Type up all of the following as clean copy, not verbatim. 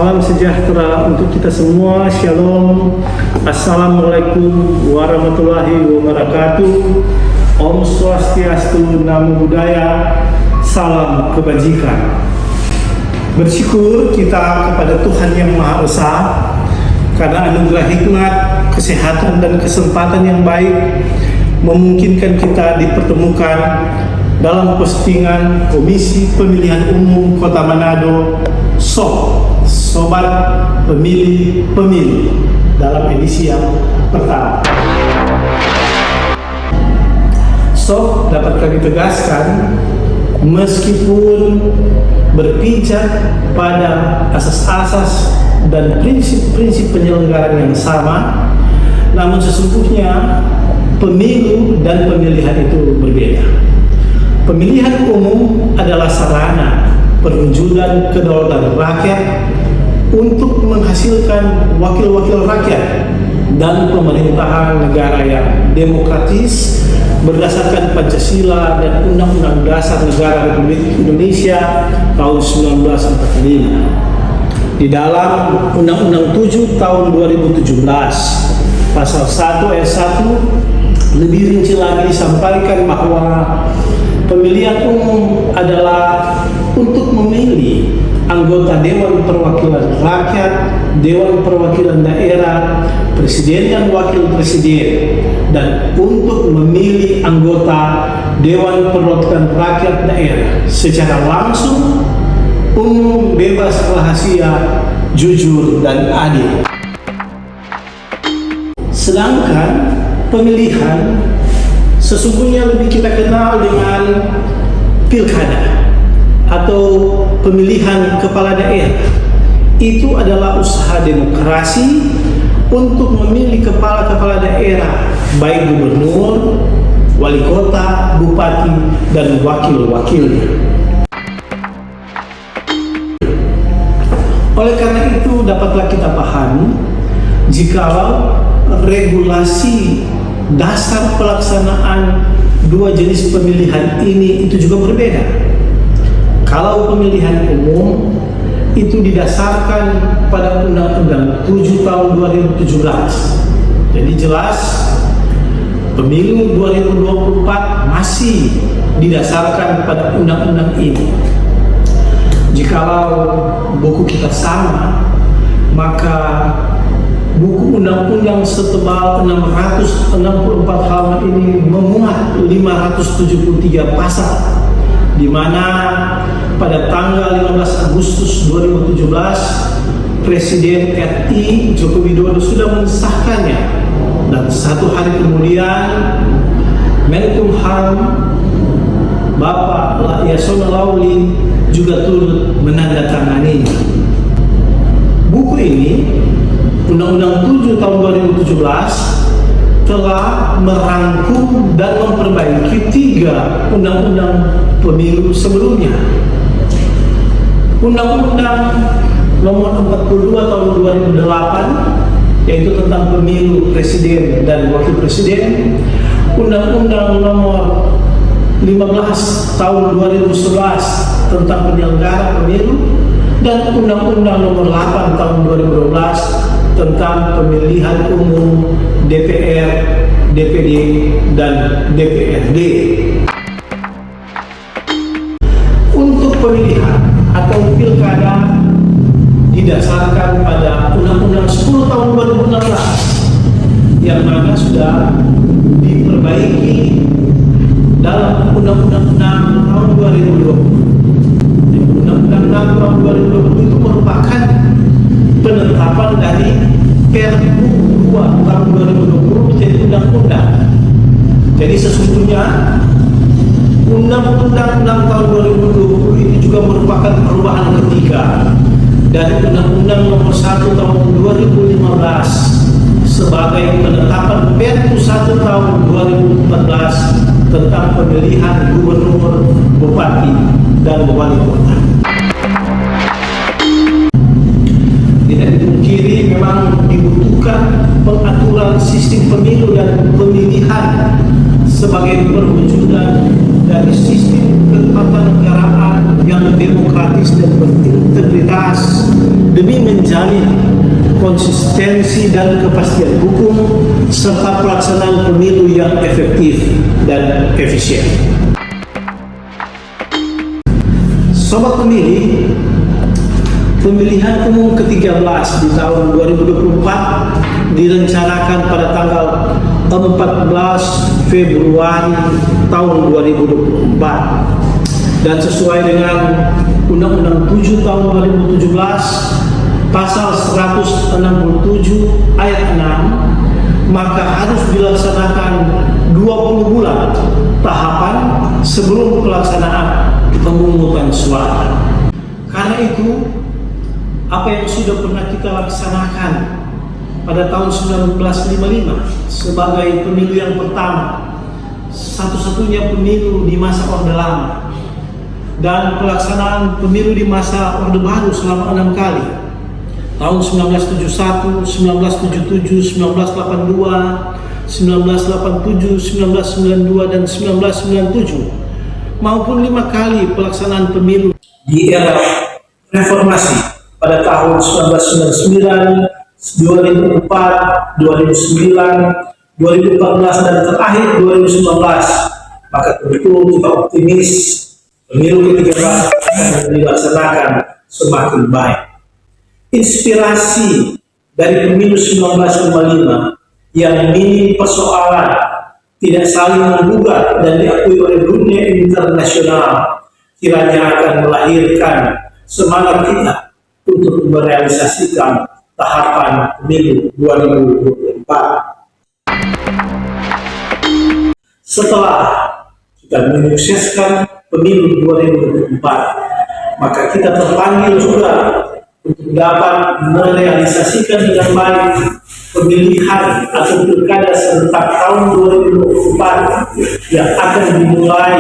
Salam sejahtera untuk kita semua. Shalom. Assalamualaikum warahmatullahi wabarakatuh. Om Swastiastu, Namo Buddhaya. Salam kebajikan. Bersyukur kita kepada Tuhan yang Maha Esa karena anugerah hikmat, kesehatan dan kesempatan yang baik memungkinkan kita dipertemukan dalam postingan Komisi Pemilihan Umum Kota Manado Sobat Pemilih Pemilu dalam edisi yang pertama. Dapat kami tegaskan, meskipun berpijak pada asas-asas dan prinsip-prinsip penyelenggaraan yang sama, namun sesungguhnya pemilu dan pemilihan itu berbeda. Pemilihan umum adalah sarana perwujudan kedaulatan rakyat untuk menghasilkan wakil-wakil rakyat dan pemerintahan negara yang demokratis berdasarkan Pancasila dan Undang-Undang Dasar Negara Republik Indonesia tahun 1945. Di dalam Undang-Undang 7 tahun 2017 pasal 1 ayat 1 lebih rinci lagi disampaikan bahwa pemilihan umum adalah untuk memilih anggota Dewan Perwakilan Rakyat, Dewan Perwakilan Daerah, Presiden dan Wakil Presiden, dan untuk memilih anggota Dewan Perwakilan Rakyat Daerah secara langsung, umum, bebas rahasia, jujur, dan adil. Sedangkan pemilihan sesungguhnya lebih kita kenal dengan pilkada atau pemilihan kepala daerah. Itu adalah usaha demokrasi untuk memilih kepala-kepala daerah, baik gubernur, wali kota, bupati, dan wakil-wakilnya. Oleh karena itu dapatlah kita pahami jikalau regulasi dasar pelaksanaan dua jenis pemilihan ini itu juga berbeda. Kalau pemilihan umum itu didasarkan pada Undang-Undang 7 tahun 2017. Jadi jelas pemilu 2024 masih didasarkan pada undang-undang ini. Jikalau buku kita sama, maka buku undang-undang setebal 664 halaman ini memuat 573 pasal, di mana pada tanggal 15 Agustus 2017 Presiden RI Joko Widodo sudah mensahkannya, dan satu hari kemudian Menkumham Bapak Yasona Lawli juga turut menandatangani. Buku ini, Undang-Undang 7 tahun 2017, telah merangkum dan memperbaiki 3 undang-undang pemilu sebelumnya. Undang-Undang nomor 42 tahun 2008, yaitu tentang pemilu presiden dan wakil presiden, Undang-Undang nomor 15 tahun 2011 tentang penyelenggara pemilu, dan Undang-Undang nomor 8 tahun 2012 tentang pemilihan umum DPR, DPD, dan DPRD. Untuk pemilihan atau pilkada didasarkan pada Undang-Undang 10 tahun 2016 yang mana sudah diperbaiki dalam Undang-Undang 6 tahun 2020. Undang-Undang 6 tahun 2020 itu merupakan penetapan dari Perpu 2 tahun 2020 menjadi undang-undang. Jadi sesungguhnya Undang-Undang 6 tahun 2020 ini juga merupakan perubahan ketiga dari Undang-Undang nomor 1 tahun 2015 sebagai penetapan Perpu 1 tahun 2014 tentang pemilihan gubernur, bupati, dan wali kota. Tidak dipungkiri memang dibutuhkan pengaturan sistem pemilu dan pemilihan sebagai perwujudan dari sistem ketatanegaraan yang demokratis dan berintegritas demi menjalin konsistensi dan kepastian hukum serta pelaksanaan pemilu yang efektif dan efisien. Sobat pemilih, pemilihan umum ke-13 di tahun 2024 direncanakan pada tanggal 14 Februari tahun 2024 dan sesuai dengan Undang-Undang 7 tahun 2017 pasal 167 ayat 6, maka harus dilaksanakan 20 bulan tahapan sebelum pelaksanaan pemungutan suara. Karena itu, apa yang sudah pernah kita laksanakan pada tahun 1955 sebagai pemilu yang pertama, satu-satunya pemilu di masa Orde Lama, dan pelaksanaan pemilu di masa Orde Baru selama 6 kali, tahun 1971, 1977, 1982, 1987, 1992, dan 1997, maupun 5 kali pelaksanaan pemilu di era reformasi pada tahun 1999, 2004, 2009, 2014, dan terakhir 2019, maka tentu kita optimis pemilu ke-13 akan dilaksanakan semakin baik. Inspirasi dari pemilu 1955 yang minim persoalan, tidak saling menggugat dan diakui oleh dunia internasional, kiranya akan melahirkan semangat kita untuk merealisasikan tahapan pemilu 2024. Setelah kita menyukseskan pemilu 2024, maka kita terpanggil juga untuk dapat merealisasikan dengan baik pemilihan atau pilkada serentak tahun 2024 yang akan dimulai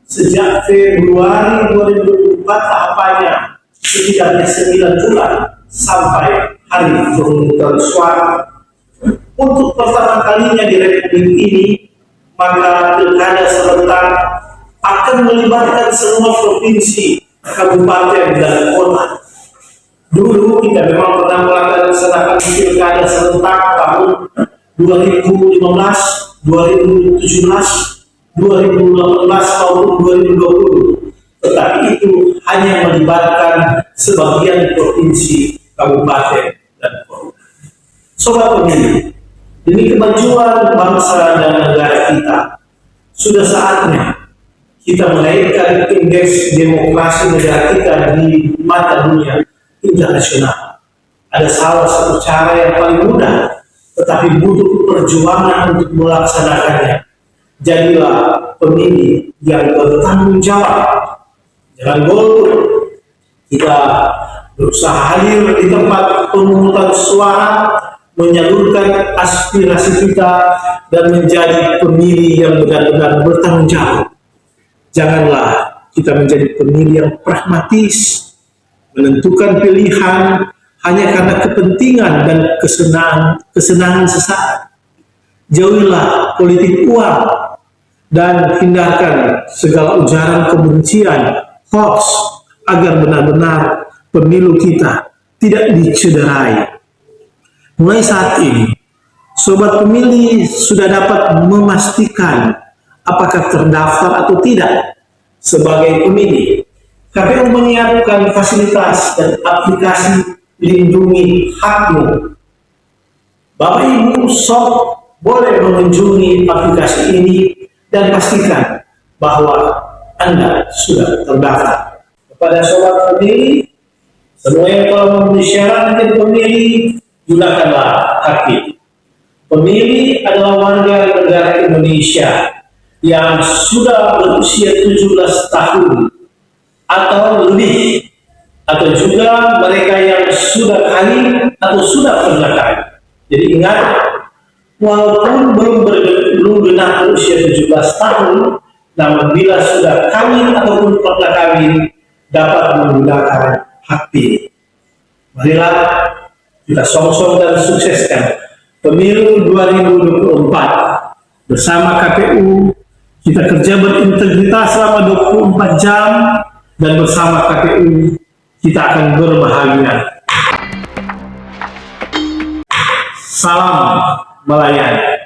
sejak Februari 2024 tahapannya setidaknya 9 bulan sampai hari pemungutan suara. Untuk pertama kalinya di Republik ini, maka pilkada serentak akan melibatkan semua provinsi, kabupaten, dan kota. Dulu kita memang pernah melaksanakan pilkada serentak tahun 2015, 2017, 2018 maupun 2020, tetapi itu hanya melibatkan sebagian provinsi, kabupaten, dan kota. Sobat pemilih, demi kemajuan bangsa dan negara kita, sudah saatnya kita menaikkan indeks demokrasi negara kita di mata dunia internasional. Ada salah satu cara yang paling mudah, tetapi butuh perjuangan untuk melaksanakannya. Jadilah pemilih yang bertanggung jawab. Jangan golput. Kita berusaha hadir di tempat pemungutan suara, menyalurkan aspirasi kita, dan menjadi pemilih yang benar-benar bertanggung jawab. Janganlah kita menjadi pemilih yang pragmatis, menentukan pilihan hanya karena kepentingan dan kesenangan sesaat. Jauhilah politik uang dan hindarkan segala ujaran kebencian, hoax, agar benar-benar pemilu kita tidak dicederai. Mulai saat ini, sobat pemilih sudah dapat memastikan apakah terdaftar atau tidak sebagai pemilih. KPU menyiapkan fasilitas dan aplikasi Lindungi Hakmu. Bapak Ibu sok boleh mengunjungi aplikasi ini dan pastikan bahwa Anda sudah terdaftar. Kepada sobat pemilih, semua yang telah memenuhi syarat menjadi pemilih, gunakanlah hak pilih. Pemilih adalah warga negara Indonesia yang sudah berusia 17 tahun atau lebih, atau juga mereka yang sudah kawin atau sudah pernah kawin. Jadi ingat, walaupun belum genap berusia 17 tahun, namun bila sudah kawin ataupun pernah kawin, dapat menggunakan hak pilih. Marilah kita song-song dan sukseskan pemilu 2024 bersama KPU. Kita kerja berintegritas selama 24 jam dan bersama KPU kita akan berbahagia. Salam melayani.